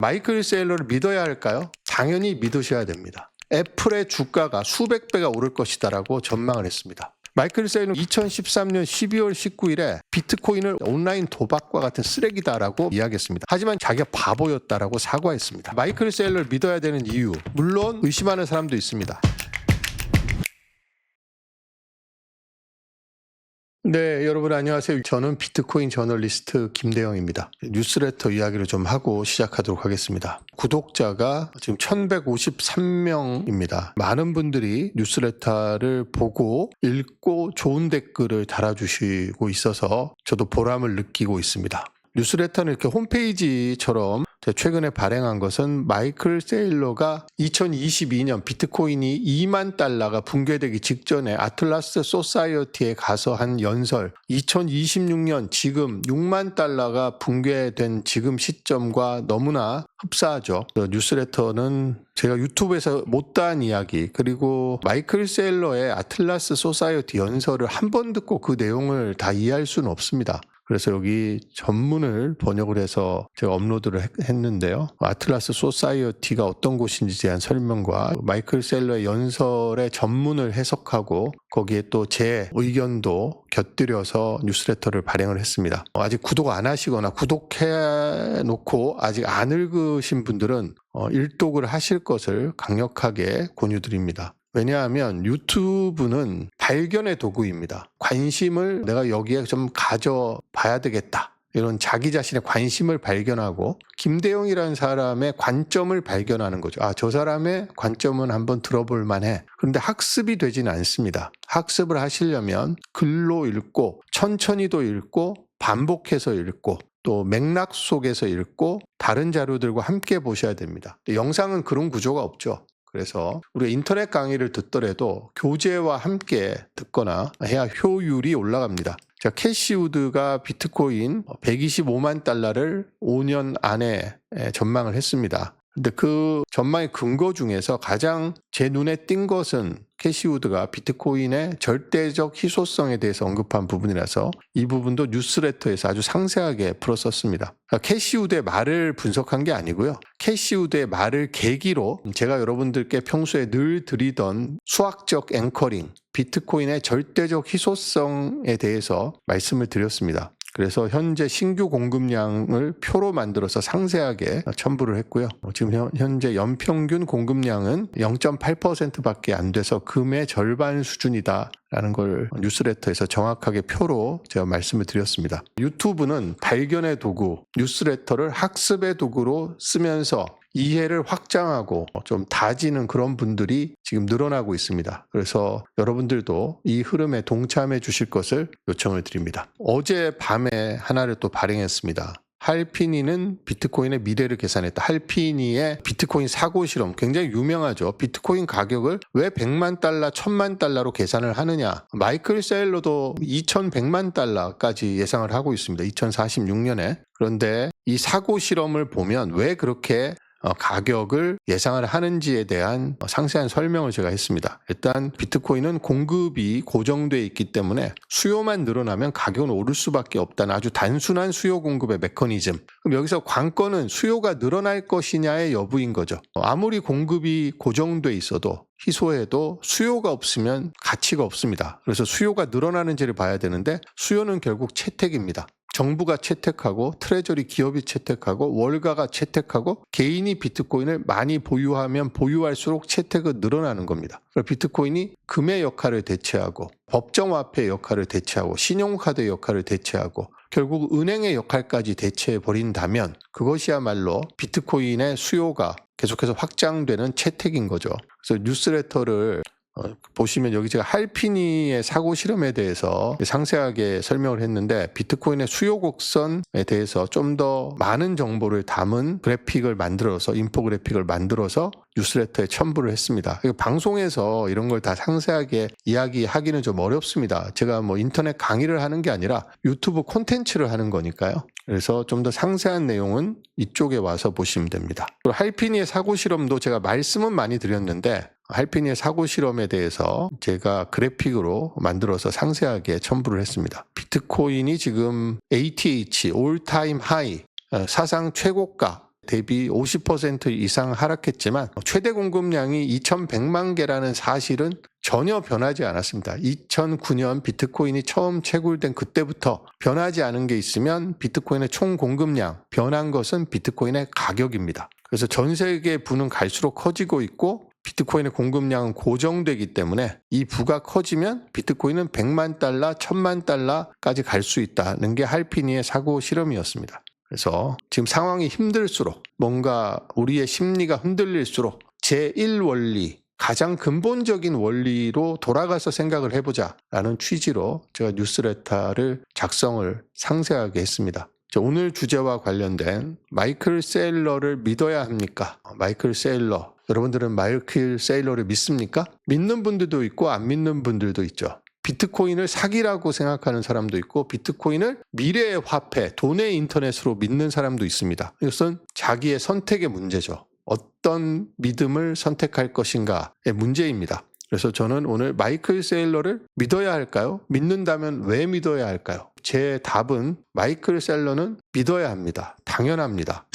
마이클 세일러를 믿어야 할까요? 당연히 믿으셔야 됩니다. 애플의 주가가 수백 배가 오를 것이다라고 전망을 했습니다. 마이클 세일러는 2013년 12월 19일에 비트코인을 온라인 도박과 같은 쓰레기다라고 이야기했습니다. 하지만 자기가 바보였다라고 사과했습니다. 마이클 세일러를 믿어야 되는 이유, 물론 의심하는 사람도 있습니다. 네, 여러분 안녕하세요. 저는 비트코인 저널리스트 김대영입니다. 뉴스레터 이야기를 좀 하고 시작하도록 하겠습니다. 구독자가 지금 1153명입니다. 많은 분들이 뉴스레터를 보고 읽고 좋은 댓글을 달아주시고 있어서 저도 보람을 느끼고 있습니다. 뉴스레터는 이렇게 홈페이지처럼 최근에 발행한 것은 마이클 세일러가 2022년 비트코인이 2만 달러가 붕괴되기 직전에 아틀라스 소사이어티에 가서 한 연설, 2026년 지금 6만 달러가 붕괴된 지금 시점과 너무나 흡사하죠. 뉴스레터는 제가 유튜브에서 못다한 이야기, 그리고 마이클 세일러의 아틀라스 소사이어티 연설을 한 번 듣고 그 내용을 다 이해할 수는 없습니다. 그래서 여기 전문을 번역을 해서 제가 업로드를 했는데요. 아틀라스 소사이어티가 어떤 곳인지에 대한 설명과 마이클 세일러의 연설의 전문을 해석하고 거기에 또 제 의견도 곁들여서 뉴스레터를 발행을 했습니다. 아직 구독 안 하시거나 구독해놓고 아직 안 읽으신 분들은 일독을 하실 것을 강력하게 권유드립니다. 왜냐하면 유튜브는 발견의 도구입니다. 관심을 내가 여기에 좀 가져봐야 되겠다. 이런 자기 자신의 관심을 발견하고 김대영이라는 사람의 관점을 발견하는 거죠. 저 사람의 관점은 한번 들어볼 만해. 그런데 학습이 되진 않습니다. 학습을 하시려면 글로 읽고 천천히도 읽고 반복해서 읽고 또 맥락 속에서 읽고 다른 자료들과 함께 보셔야 됩니다. 영상은 그런 구조가 없죠. 그래서 우리가 인터넷 강의를 듣더라도 교재와 함께 듣거나 해야 효율이 올라갑니다. 자, 캐시 우드가 비트코인 125만 달러를 5년 안에 전망을 했습니다. 근데 그 전망의 근거 중에서 가장 제 눈에 띈 것은 캐시 우드가 비트코인의 절대적 희소성에 대해서 언급한 부분이라서 이 부분도 뉴스레터에서 아주 상세하게 풀었었습니다. 캐시 우드의 말을 분석한 게 아니고요. 캐시 우드의 말을 계기로 제가 여러분들께 평소에 늘 드리던 수학적 앵커링, 비트코인의 절대적 희소성에 대해서 말씀을 드렸습니다. 그래서 현재 신규 공급량을 표로 만들어서 상세하게 첨부를 했고요. 지금 현재 연평균 공급량은 0.8%밖에 안 돼서 금의 절반 수준이다라는 걸 뉴스레터에서 정확하게 표로 제가 말씀을 드렸습니다. 유튜브는 발견의 도구, 뉴스레터를 학습의 도구로 쓰면서 이해를 확장하고 좀 다지는 그런 분들이 지금 늘어나고 있습니다. 그래서 여러분들도 이 흐름에 동참해 주실 것을 요청을 드립니다. 어제 밤에 하나를 또 발행했습니다. 할피니는 비트코인의 미래를 계산했다. 할피니의 비트코인 사고 실험 굉장히 유명하죠. 비트코인 가격을 왜 100만 달러, 1000만 달러로 계산을 하느냐. 마이클 세일러도 2100만 달러까지 예상을 하고 있습니다. 2046년에. 그런데 이 사고 실험을 보면 왜 그렇게 가격을 예상을 하는지에 대한 상세한 설명을 제가 했습니다. 일단 비트코인은 공급이 고정되어 있기 때문에 수요만 늘어나면 가격은 오를 수밖에 없다는 아주 단순한 수요 공급의 메커니즘. 그럼 여기서 관건은 수요가 늘어날 것이냐의 여부인 거죠. 아무리 공급이 고정되어 있어도 희소해도 수요가 없으면 가치가 없습니다. 그래서 수요가 늘어나는지를 봐야 되는데 수요는 결국 채택입니다. 정부가 채택하고 트레저리 기업이 채택하고 월가가 채택하고 개인이 비트코인을 많이 보유하면 보유할수록 채택은 늘어나는 겁니다. 비트코인이 금의 역할을 대체하고 법정화폐의 역할을 대체하고 신용카드의 역할을 대체하고 결국 은행의 역할까지 대체해버린다면 그것이야말로 비트코인의 수요가 계속해서 확장되는 채택인 거죠. 그래서 뉴스레터를 보시면 여기 제가 할피니의 사고 실험에 대해서 상세하게 설명을 했는데 비트코인의 수요 곡선에 대해서 좀 더 많은 정보를 담은 그래픽을 만들어서 인포그래픽을 만들어서 뉴스레터에 첨부를 했습니다. 방송에서 이런 걸 다 상세하게 이야기하기는 좀 어렵습니다. 제가 인터넷 강의를 하는 게 아니라 유튜브 콘텐츠를 하는 거니까요. 그래서 좀 더 상세한 내용은 이쪽에 와서 보시면 됩니다. 그리고 할피니의 사고 실험도 제가 말씀은 많이 드렸는데 할피니의 사고 실험에 대해서 제가 그래픽으로 만들어서 상세하게 첨부를 했습니다. 비트코인이 지금 ATH, 올타임 하이, 사상 최고가 대비 50% 이상 하락했지만 최대 공급량이 2100만 개라는 사실은 전혀 변하지 않았습니다. 2009년 비트코인이 처음 채굴된 그때부터 변하지 않은 게 있으면 비트코인의 총 공급량, 변한 것은 비트코인의 가격입니다. 그래서 전 세계 부는 갈수록 커지고 있고 비트코인의 공급량은 고정되기 때문에 이 부가 커지면 비트코인은 100만 달러, 1000만 달러까지 갈 수 있다는 게 할피니의 사고 실험이었습니다. 그래서 지금 상황이 힘들수록 뭔가 우리의 심리가 흔들릴수록 제1원리, 가장 근본적인 원리로 돌아가서 생각을 해보자라는 취지로 제가 뉴스레터를 작성을 상세하게 했습니다. 오늘 주제와 관련된 마이클 세일러를 믿어야 합니까? 마이클 세일러, 여러분들은 마이클 세일러를 믿습니까? 믿는 분들도 있고 안 믿는 분들도 있죠. 비트코인을 사기라고 생각하는 사람도 있고 비트코인을 미래의 화폐, 돈의 인터넷으로 믿는 사람도 있습니다. 이것은 자기의 선택의 문제죠. 어떤 믿음을 선택할 것인가의 문제입니다. 그래서 저는 오늘 마이클 세일러를 믿어야 할까요? 믿는다면 왜 믿어야 할까요? 제 답은 마이클 세일러는 믿어야 합니다. 당연합니다.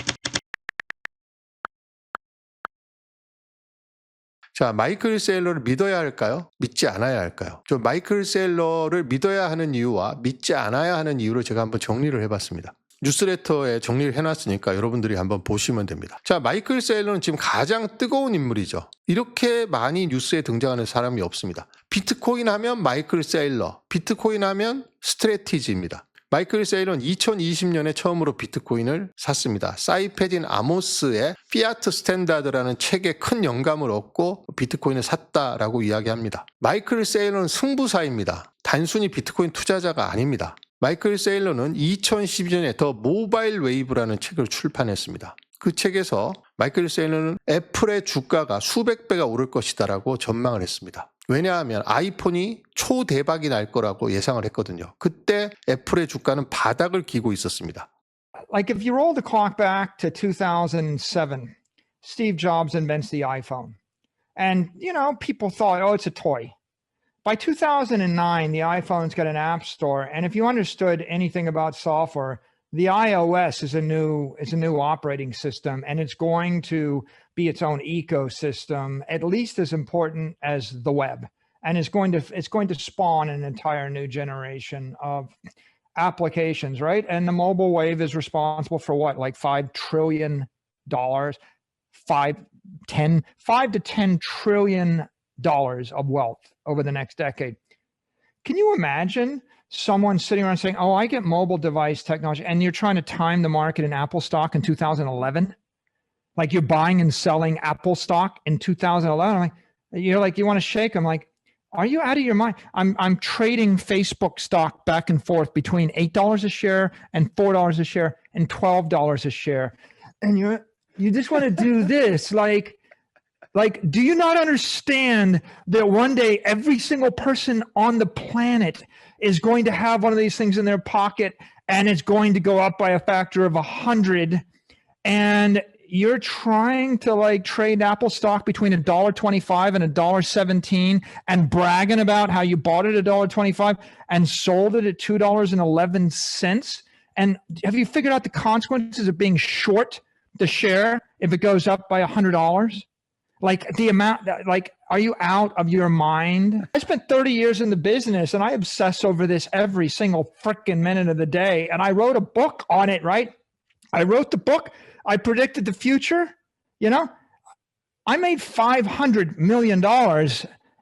자, 마이클 세일러를 믿어야 할까요? 믿지 않아야 할까요? 저 마이클 세일러를 믿어야 하는 이유와 믿지 않아야 하는 이유를 제가 한번 정리를 해봤습니다. 뉴스레터에 정리를 해놨으니까 여러분들이 한번 보시면 됩니다. 자, 마이클 세일러는 지금 가장 뜨거운 인물이죠. 이렇게 많이 뉴스에 등장하는 사람이 없습니다. 비트코인 하면 마이클 세일러, 비트코인 하면 스트래티지입니다. 마이클 세일러는 2020년에 처음으로 비트코인을 샀습니다. 사이페딘 아모스의 피아트 스탠다드라는 책에 큰 영감을 얻고 비트코인을 샀다라고 이야기합니다. 마이클 세일러는 승부사입니다. 단순히 비트코인 투자자가 아닙니다. 마이클 세일러는 2012년에 더 모바일 웨이브라는 책을 출판했습니다. 그 책에서 마이클 세일러는 애플의 주가가 수백 배가 오를 것이다라고 전망을 했습니다. 왜냐하면 아이폰이 초대박이 날 거라고 예상을 했거든요. 그때 애플의 주가는 바닥을 기고 있었습니다. Like if you roll the clock back to 2007, Steve Jobs invents the iPhone. And, you know, people thought, oh, it's a toy. By 2009, the iPhone's got an app store. And if you understood anything about software, the iOS is a new operating system, and it's going to be its own ecosystem, at least as important as the web. And it's going to spawn an entire new generation of applications, right? And the mobile wave is responsible for what, like $5 trillion, $5 to 10 trillion dollars of wealth over the next decade. Can you imagine someone sitting around saying, oh, I get mobile device technology, and you're trying to time the market in Apple stock in 2011? Like you're buying and selling Apple stock in 2011. I'm like, you want to shake them. Like, are you out of your mind? I'm trading Facebook stock back and forth between $8 a share and $4 a share and $12 a share. And you just want to do this. Like, do you not understand that one day every single person on the planet is going to have one of these things in their pocket, and it's going to go up by a factor of 100, and you're trying to like trade Apple stock between $1.25 and $1.17 and bragging about how you bought it at $1.25 and sold it at $2.11? And have you figured out the consequences of being short the share if it goes up by $100? Like the amount, like, are you out of your mind? I spent 30 years in the business and I obsess over this every single freaking minute of the day. And I wrote a book on it, right? I wrote the book. I predicted the future. You know, I made $500 million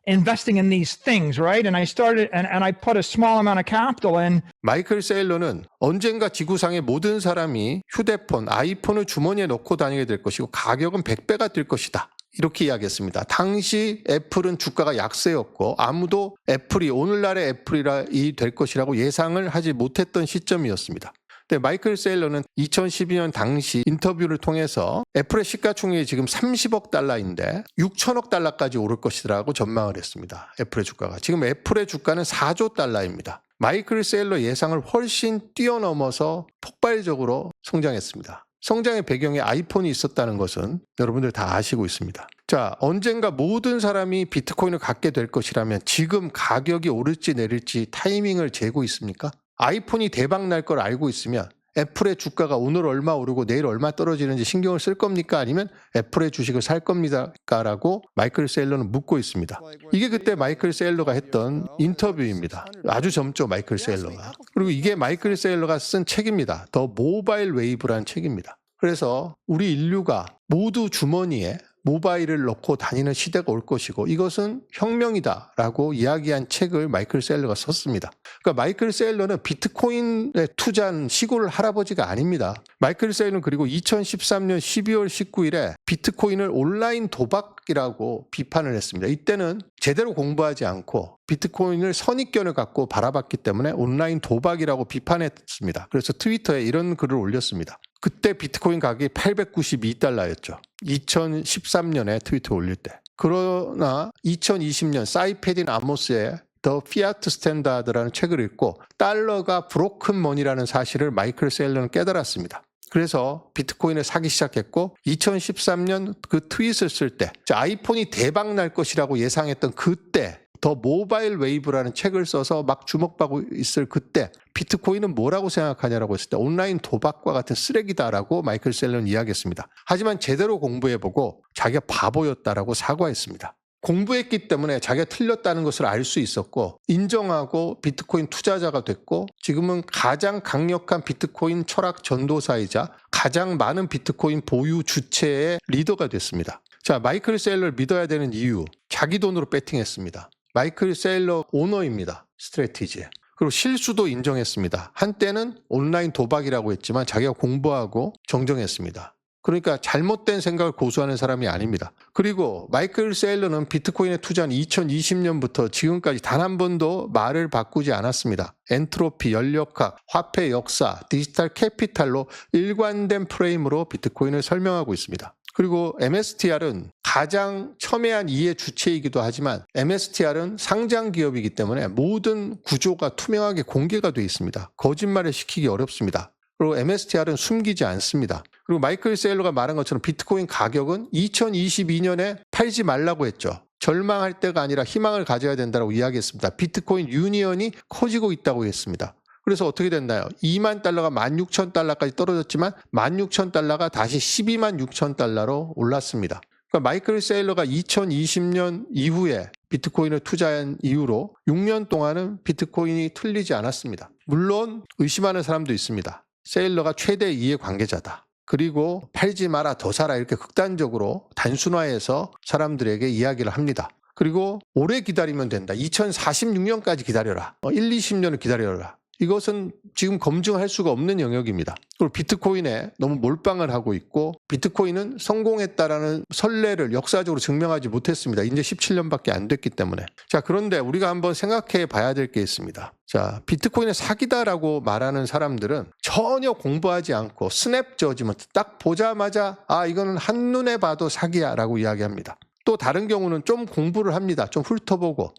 investing in these things, right? And I started, and I put a small amount of capital in. 마이클 세일러는 언젠가 지구상의 모든 사람이 휴대폰, 아이폰을 주머니에 넣고 다니게 될 것이고 가격은 100배가 될 것이다. 이렇게 이야기했습니다. 당시 애플은 주가가 약세였고 아무도 애플이 오늘날의 애플이 될 것이라고 예상을 하지 못했던 시점이었습니다. 근데 마이클 세일러는 2012년 당시 인터뷰를 통해서 애플의 시가총액이 지금 30억 달러인데 6천억 달러까지 오를 것이라고 전망을 했습니다. 애플의 주가가. 지금 애플의 주가는 4조 달러입니다. 마이클 세일러 예상을 훨씬 뛰어넘어서 폭발적으로 성장했습니다. 성장의 배경에 아이폰이 있었다는 것은 여러분들 다 아시고 있습니다. 자, 언젠가 모든 사람이 비트코인을 갖게 될 것이라면 지금 가격이 오를지 내릴지 타이밍을 재고 있습니까? 아이폰이 대박 날 걸 알고 있으면 애플의 주가가 오늘 얼마 오르고 내일 얼마 떨어지는지 신경을 쓸 겁니까? 아니면 애플의 주식을 살 겁니까? 라고 마이클 세일러는 묻고 있습니다. 이게 그때 마이클 세일러가 했던 인터뷰입니다. 아주 젊죠, 마이클 세일러가. 그리고 이게 마이클 세일러가 쓴 책입니다. 더 모바일 웨이브라는 책입니다. 그래서 우리 인류가 모두 주머니에 모바일을 넣고 다니는 시대가 올 것이고 이것은 혁명이다라고 이야기한 책을 마이클 세일러가 썼습니다. 그러니까 마이클 세일러는 비트코인에 투자한 시골 할아버지가 아닙니다. 마이클 세일러는 그리고 2013년 12월 19일에 비트코인을 온라인 도박이라고 비판을 했습니다. 이때는 제대로 공부하지 않고 비트코인을 선입견을 갖고 바라봤기 때문에 온라인 도박이라고 비판했습니다. 그래서 트위터에 이런 글을 올렸습니다. 그때 비트코인 가격이 892달러였죠. 2013년에 트위터 올릴 때. 그러나 2020년 사이페딘 아모스의 더 피아트 스탠다드라는 책을 읽고 달러가 브로큰 머니라는 사실을 마이클 세일러는 깨달았습니다. 그래서 비트코인을 사기 시작했고 2013년 그 트윗을 쓸 때 아이폰이 대박 날 것이라고 예상했던 그때 더 모바일 웨이브라는 책을 써서 막 주목받고 있을 그때 비트코인은 뭐라고 생각하냐라고 했을 때 온라인 도박과 같은 쓰레기다라고 마이클 세일러는 이야기했습니다. 하지만 제대로 공부해보고 자기가 바보였다라고 사과했습니다. 공부했기 때문에 자기가 틀렸다는 것을 알 수 있었고 인정하고 비트코인 투자자가 됐고 지금은 가장 강력한 비트코인 철학 전도사이자 가장 많은 비트코인 보유 주체의 리더가 됐습니다. 자, 마이클 세일러를 믿어야 되는 이유, 자기 돈으로 배팅했습니다. 마이클 세일러 오너입니다. 스트래티지에. 그리고 실수도 인정했습니다. 한때는 온라인 도박이라고 했지만 자기가 공부하고 정정했습니다. 그러니까 잘못된 생각을 고수하는 사람이 아닙니다. 그리고 마이클 세일러는 비트코인에 투자한 2020년부터 지금까지 단 한 번도 말을 바꾸지 않았습니다. 엔트로피, 연력학, 화폐 역사, 디지털 캐피탈로 일관된 프레임으로 비트코인을 설명하고 있습니다. 그리고 MSTR은 가장 첨예한 이해 주체이기도 하지만 MSTR은 상장 기업이기 때문에 모든 구조가 투명하게 공개가 되어 있습니다. 거짓말을 시키기 어렵습니다. 그리고 MSTR은 숨기지 않습니다. 그리고 마이클 세일러가 말한 것처럼 비트코인 가격은 2022년에 팔지 말라고 했죠. 절망할 때가 아니라 희망을 가져야 된다고 이야기했습니다. 비트코인 유니언이 커지고 있다고 했습니다. 그래서 어떻게 됐나요? 2만 달러가 16,000달러까지 떨어졌지만 16,000달러가 다시 126,000달러로 올랐습니다. 그러니까 마이클 세일러가 2020년 이후에 비트코인을 투자한 이후로 6년 동안은 비트코인이 틀리지 않았습니다. 물론 의심하는 사람도 있습니다. 세일러가 최대 이해관계자다. 그리고 팔지 마라, 더 사라 이렇게 극단적으로 단순화해서 사람들에게 이야기를 합니다. 그리고 오래 기다리면 된다. 2046년까지 기다려라. 20년을 기다려라. 이것은 지금 검증할 수가 없는 영역입니다. 그리고 비트코인에 너무 몰빵을 하고 있고 비트코인은 성공했다라는 선례를 역사적으로 증명하지 못했습니다. 이제 17년밖에 안 됐기 때문에. 자, 그런데 우리가 한번 생각해 봐야 될 게 있습니다. 자, 비트코인은 사기다라고 말하는 사람들은 전혀 공부하지 않고 스냅 저지먼트 딱 보자마자 이거는 한눈에 봐도 사기야 라고 이야기합니다. 또 다른 경우는 좀 공부를 합니다. 좀 훑어보고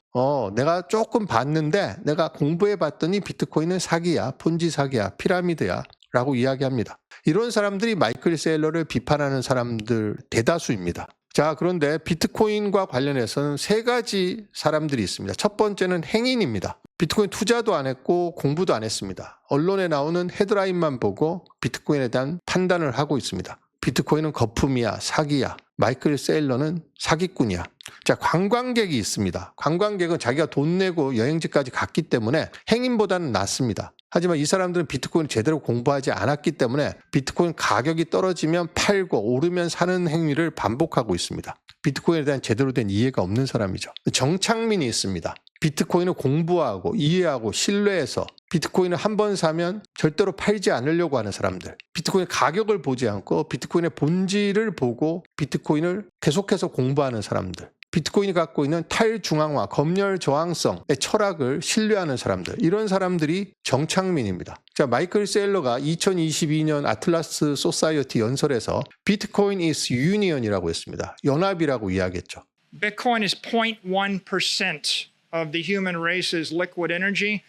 내가 조금 봤는데 내가 공부해 봤더니 비트코인은 사기야, 폰지 사기야, 피라미드야 라고 이야기합니다. 이런 사람들이 마이클 세일러를 비판하는 사람들 대다수입니다. 자, 그런데 비트코인과 관련해서는 세 가지 사람들이 있습니다. 첫 번째는 행인입니다. 비트코인 투자도 안 했고 공부도 안 했습니다. 언론에 나오는 헤드라인만 보고 비트코인에 대한 판단을 하고 있습니다. 비트코인은 거품이야, 사기야. 마이클 세일러는 사기꾼이야. 자, 관광객이 있습니다. 관광객은 자기가 돈 내고 여행지까지 갔기 때문에 행인보다는 낫습니다. 하지만 이 사람들은 비트코인을 제대로 공부하지 않았기 때문에 비트코인 가격이 떨어지면 팔고 오르면 사는 행위를 반복하고 있습니다. 비트코인에 대한 제대로 된 이해가 없는 사람이죠. 정착민이 있습니다. 비트코인을 공부하고 이해하고 신뢰해서 비트코인을 한 번 사면 절대로 팔지 않으려고 하는 사람들. 비트코인 가격을 보지 않고 비트코인의 본질을 보고 비트코인을 계속해서 공부하는 사람들. 비트코인이 갖고 있는 탈중앙화, 검열 저항성의 철학을 신뢰하는 사람들. 이런 사람들이 정착민입니다. 자, 마이클 세일러가 2022년 아틀라스 소사이어티 연설에서 비트코인 is union이라고 했습니다. 연합이라고 이야기했죠. Bitcoin is 0.1% of the human race's liquid energy.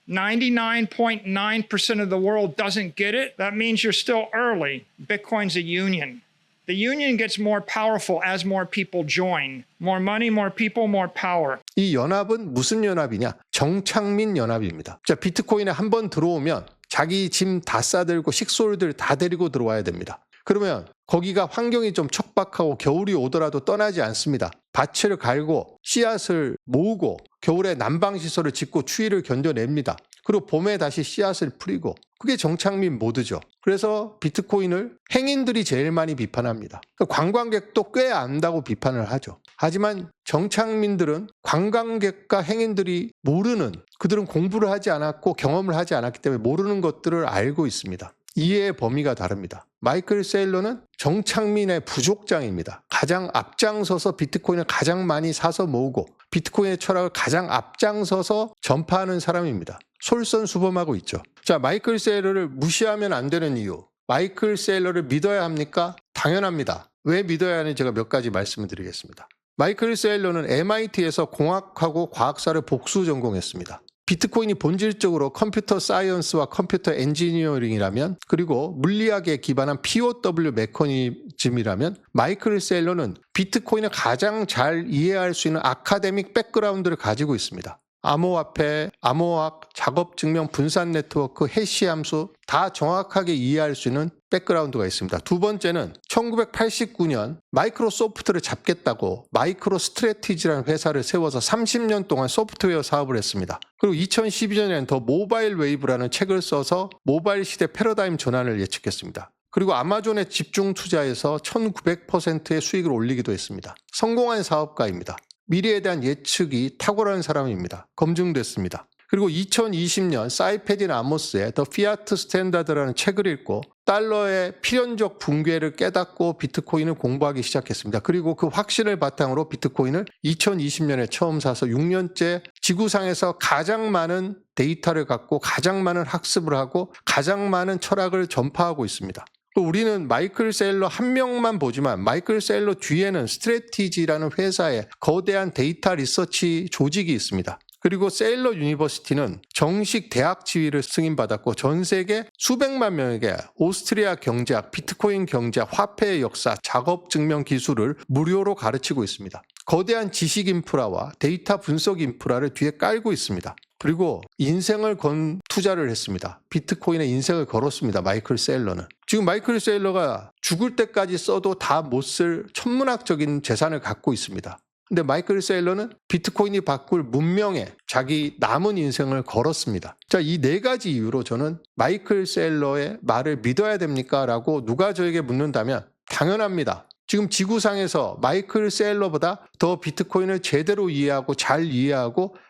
99.9% of the world doesn't get it. That means you're still early. Bitcoin's a union. The union gets more powerful as more people join. More money, more people, more power. 이 연합은 무슨 연합이냐? 정착민 연합입니다. 자, 비트코인에 한 번 들어오면 자기 짐 다 싸들고 식솔들 다 데리고 들어와야 됩니다. 그러면 거기가 환경이 좀 척박하고 겨울이 오더라도 떠나지 않습니다. 밭을 갈고 씨앗을 모으고 겨울에 난방시설을 짓고 추위를 견뎌냅니다. 그리고 봄에 다시 씨앗을 뿌리고 그게 정착민 모드죠. 그래서 비트코인을 행인들이 제일 많이 비판합니다. 관광객도 꽤 안다고 비판을 하죠. 하지만 정착민들은 관광객과 행인들이 모르는, 그들은 공부를 하지 않았고 경험을 하지 않았기 때문에 모르는 것들을 알고 있습니다. 이해의 범위가 다릅니다. 마이클 세일러는 정착민의 부족장입니다. 가장 앞장서서 비트코인을 가장 많이 사서 모으고 비트코인의 철학을 가장 앞장서서 전파하는 사람입니다. 솔선수범하고 있죠. 자, 마이클 세일러를 무시하면 안 되는 이유. 마이클 세일러를 믿어야 합니까? 당연합니다. 왜 믿어야 하는지 제가 몇 가지 말씀을 드리겠습니다. 마이클 세일러는 MIT에서 공학하고 과학사를 복수 전공했습니다. 비트코인이 본질적으로 컴퓨터 사이언스와 컴퓨터 엔지니어링이라면, 그리고 물리학에 기반한 POW 메커니즘이라면, 마이클 세일러는 비트코인을 가장 잘 이해할 수 있는 아카데믹 백그라운드를 가지고 있습니다. 암호화폐, 암호학, 작업증명, 분산 네트워크, 해시 함수 다 정확하게 이해할 수 있는 백그라운드가 있습니다. 두 번째는 1989년 마이크로소프트를 잡겠다고 마이크로 스트래티지라는 회사를 세워서 30년 동안 소프트웨어 사업을 했습니다. 그리고 2012년에는 더 모바일 웨이브라는 책을 써서 모바일 시대 패러다임 전환을 예측했습니다. 그리고 아마존에 집중 투자해서 1900%의 수익을 올리기도 했습니다. 성공한 사업가입니다. 미래에 대한 예측이 탁월한 사람입니다. 검증됐습니다. 그리고 2020년 사이페딘 아모스의 더 피아트 스탠다드라는 책을 읽고 달러의 필연적 붕괴를 깨닫고 비트코인을 공부하기 시작했습니다. 그리고 그 확신을 바탕으로 비트코인을 2020년에 처음 사서 6년째 지구상에서 가장 많은 데이터를 갖고 가장 많은 학습을 하고 가장 많은 철학을 전파하고 있습니다. 우리는 마이클 세일러 한 명만 보지만 마이클 세일러 뒤에는 스트래티지라는 회사의 거대한 데이터 리서치 조직이 있습니다. 그리고 세일러 유니버시티는 정식 대학 지위를 승인받았고 전 세계 수백만 명에게 오스트리아 경제학, 비트코인 경제학, 화폐의 역사, 작업 증명 기술을 무료로 가르치고 있습니다. 거대한 지식 인프라와 데이터 분석 인프라를 뒤에 깔고 있습니다. 그리고 인생을 건 투자를 했습니다. 비트코인에 인생을 걸었습니다. 마이클 세일러는. 지금 마이클 세일러가 죽을 때까지 써도 다 못 쓸 천문학적인 재산을 갖고 있습니다. 근데 마이클 세일러는 비트코인이 바꿀 문명에 자기 남은 인생을 걸었습니다. 자, 이 네 가지 이유로 저는 마이클 세일러의 말을 믿어야 됩니까? 라고 누가 저에게 묻는다면 당연합니다. 지금 지구상에서 마이클 세일러보다 더 비트코인을 제대로 이해하고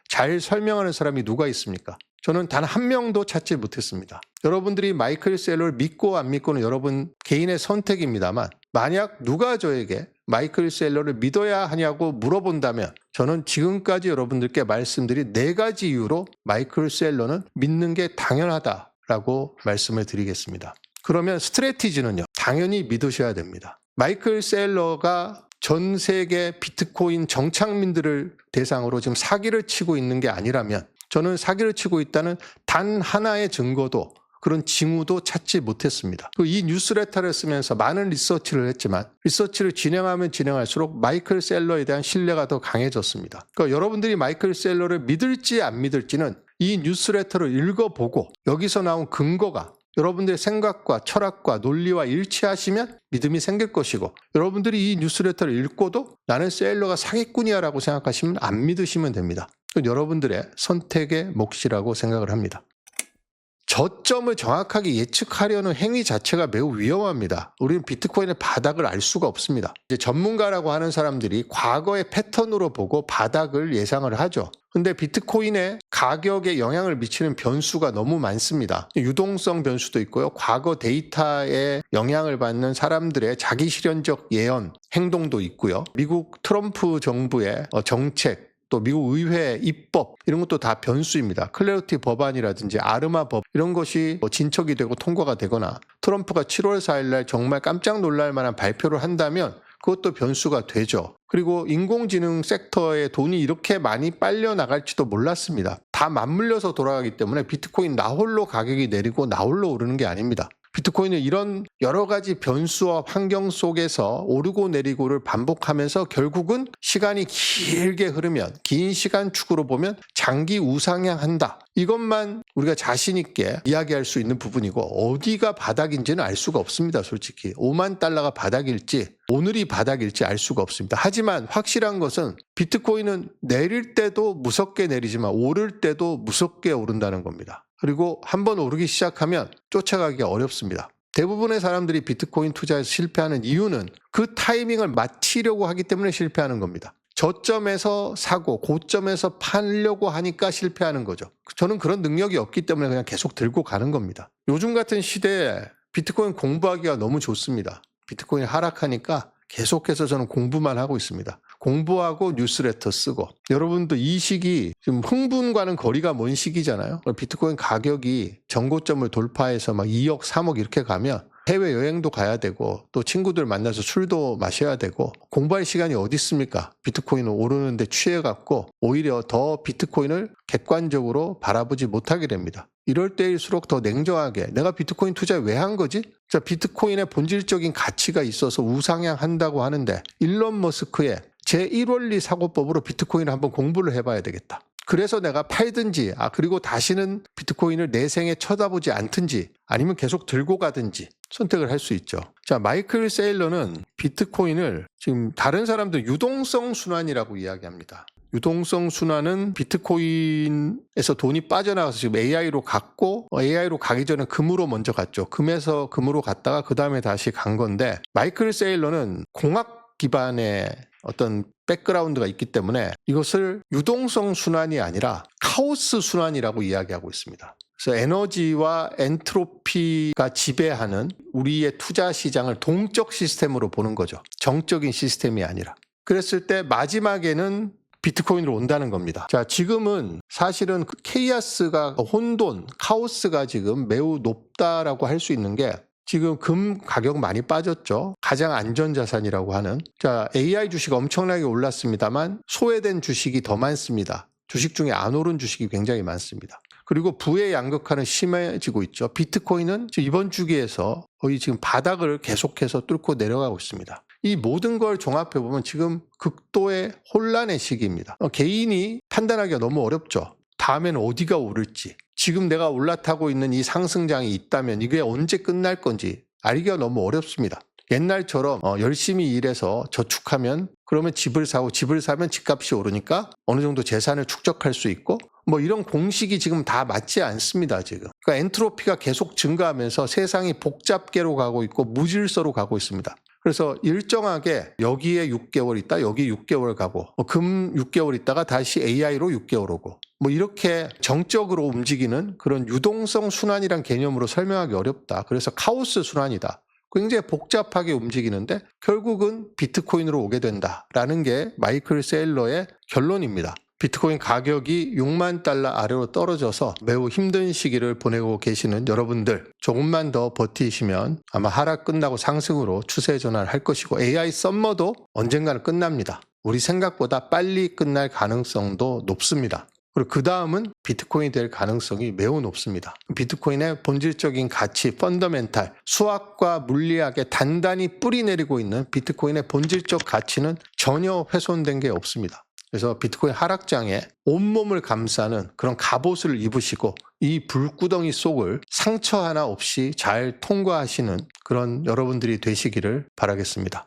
잘 설명하는 사람이 누가 있습니까? 저는 단 한 명도 찾지 못했습니다. 여러분들이 마이클 세일러를 믿고 안 믿고는 여러분 개인의 선택입니다만, 만약 누가 저에게 마이클 세일러를 믿어야 하냐고 물어본다면 저는 지금까지 여러분들께 말씀드린 네 가지 이유로 마이클 세일러는 믿는 게 당연하다라고 말씀을 드리겠습니다. 그러면 스트래티지는요, 당연히 믿으셔야 됩니다. 마이클 세일러가 전 세계 비트코인 정착민들을 대상으로 지금 사기를 치고 있는 게 아니라면, 저는 사기를 치고 있다는 단 하나의 증거도, 그런 징후도 찾지 못했습니다. 이 뉴스레터를 쓰면서 많은 리서치를 했지만 리서치를 진행하면 진행할수록 마이클 세일러에 대한 신뢰가 더 강해졌습니다. 그러니까 여러분들이 마이클 세일러를 믿을지 안 믿을지는 이 뉴스레터를 읽어보고 여기서 나온 근거가 여러분들의 생각과 철학과 논리와 일치하시면 믿음이 생길 것이고, 여러분들이 이 뉴스레터를 읽고도 나는 세일러가 사기꾼이야 라고 생각하시면 안 믿으시면 됩니다. 그건 여러분들의 선택의 몫이라고 생각을 합니다. 저점을 정확하게 예측하려는 행위 자체가 매우 위험합니다. 우리는 비트코인의 바닥을 알 수가 없습니다. 이제 전문가라고 하는 사람들이 과거의 패턴으로 보고 바닥을 예상을 하죠. 근데 비트코인의 가격에 영향을 미치는 변수가 너무 많습니다. 유동성 변수도 있고요. 과거 데이터에 영향을 받는 사람들의 자기 실현적 예언, 행동도 있고요. 미국 트럼프 정부의 정책, 또 미국 의회 입법 이런 것도 다 변수입니다. 클래리티 법안이라든지 아르마 법 이런 것이 진척이 되고 통과가 되거나 트럼프가 7월 4일 날 정말 깜짝 놀랄 만한 발표를 한다면 그것도 변수가 되죠. 그리고 인공지능 섹터에 돈이 이렇게 많이 빨려 나갈지도 몰랐습니다. 다 맞물려서 돌아가기 때문에 비트코인 나홀로 가격이 내리고 나홀로 오르는 게 아닙니다. 비트코인은 이런 여러 가지 변수와 환경 속에서 오르고 내리고를 반복하면서 결국은 시간이 길게 흐르면, 긴 시간 축으로 보면 장기 우상향한다. 이것만 우리가 자신 있게 이야기할 수 있는 부분이고, 어디가 바닥인지는 알 수가 없습니다. 솔직히 5만 달러가 바닥일지 오늘이 바닥일지 알 수가 없습니다. 하지만 확실한 것은 비트코인은 내릴 때도 무섭게 내리지만 오를 때도 무섭게 오른다는 겁니다. 그리고 한번 오르기 시작하면 쫓아가기가 어렵습니다. 대부분의 사람들이 비트코인 투자에서 실패하는 이유는 그 타이밍을 맞추려고 하기 때문에 실패하는 겁니다. 저점에서 사고 고점에서 팔려고 하니까 실패하는 거죠. 저는 그런 능력이 없기 때문에 그냥 계속 들고 가는 겁니다. 요즘 같은 시대에 비트코인 공부하기가 너무 좋습니다. 비트코인이 하락하니까 계속해서 저는 공부만 하고 있습니다. 공부하고 뉴스레터 쓰고. 여러분도 이 시기 지금 흥분과는 거리가 먼 시기잖아요. 비트코인 가격이 전고점을 돌파해서 막 2억, 3억 이렇게 가면 해외여행도 가야 되고 또 친구들 만나서 술도 마셔야 되고 공부할 시간이 어디 있습니까? 비트코인은 오르는데 취해갖고 오히려 더 비트코인을 객관적으로 바라보지 못하게 됩니다. 이럴 때일수록 더 냉정하게 내가 비트코인 투자 왜 한 거지? 자, 비트코인의 본질적인 가치가 있어서 우상향한다고 하는데 일론 머스크의 제1원리 사고법으로 비트코인을 한번 공부를 해봐야 되겠다. 그래서 내가 팔든지 그리고 다시는 비트코인을 내 생에 쳐다보지 않든지 아니면 계속 들고 가든지 선택을 할 수 있죠. 자, 마이클 세일러는 비트코인을 지금 다른 사람들 유동성 순환이라고 이야기합니다. 유동성 순환은 비트코인에서 돈이 빠져나가서 지금 AI로 갔고 AI로 가기 전에 금으로 먼저 갔죠. 금에서 금으로 갔다가 그 다음에 다시 간 건데 마이클 세일러는 공학 기반의 어떤 백그라운드가 있기 때문에 이것을 유동성 순환이 아니라 카오스 순환이라고 이야기하고 있습니다. 그래서 에너지와 엔트로피가 지배하는 우리의 투자 시장을 동적 시스템으로 보는 거죠. 정적인 시스템이 아니라. 그랬을 때 마지막에는 비트코인으로 온다는 겁니다. 자, 지금은 사실은 케이아스가 혼돈, 카오스가 지금 매우 높다라고 할 수 있는 게 지금 금 가격 많이 빠졌죠. 가장 안전자산이라고 하는. 자, AI 주식 엄청나게 올랐습니다만 소외된 주식이 더 많습니다. 주식 중에 안 오른 주식이 굉장히 많습니다. 그리고 부의 양극화는 심해지고 있죠. 비트코인은 이번 주기에서 거의 지금 바닥을 계속해서 뚫고 내려가고 있습니다. 이 모든 걸 종합해보면 지금 극도의 혼란의 시기입니다. 개인이 판단하기가 너무 어렵죠. 다음에는 어디가 오를지. 지금 내가 올라타고 있는 이 상승장이 있다면 이게 언제 끝날 건지 알기가 너무 어렵습니다. 옛날처럼 열심히 일해서 저축하면 그러면 집을 사고 집을 사면 집값이 오르니까 어느 정도 재산을 축적할 수 있고 뭐 이런 공식이 지금 다 맞지 않습니다. 지금. 그러니까 엔트로피가 계속 증가하면서 세상이 복잡계로 가고 있고 무질서로 가고 있습니다. 그래서 일정하게 여기에 6개월 있다 여기 6개월 가고 금 6개월 있다가 다시 AI로 6개월 오고 뭐 이렇게 정적으로 움직이는 그런 유동성 순환이란 개념으로 설명하기 어렵다. 그래서 카오스 순환이다. 굉장히 복잡하게 움직이는데 결국은 비트코인으로 오게 된다라는 게 마이클 세일러의 결론입니다. 비트코인 가격이 6만 달러 아래로 떨어져서 매우 힘든 시기를 보내고 계시는 여러분들 조금만 더 버티시면 아마 하락 끝나고 상승으로 추세 전환을 할 것이고 AI 썸머도 언젠가는 끝납니다. 우리 생각보다 빨리 끝날 가능성도 높습니다. 그리고 그 다음은 비트코인이 될 가능성이 매우 높습니다. 비트코인의 본질적인 가치, 펀더멘탈, 수학과 물리학에 단단히 뿌리 내리고 있는 비트코인의 본질적 가치는 전혀 훼손된 게 없습니다. 그래서 비트코인 하락장에 온몸을 감싸는 그런 갑옷을 입으시고 이 불구덩이 속을 상처 하나 없이 잘 통과하시는 그런 여러분들이 되시기를 바라겠습니다.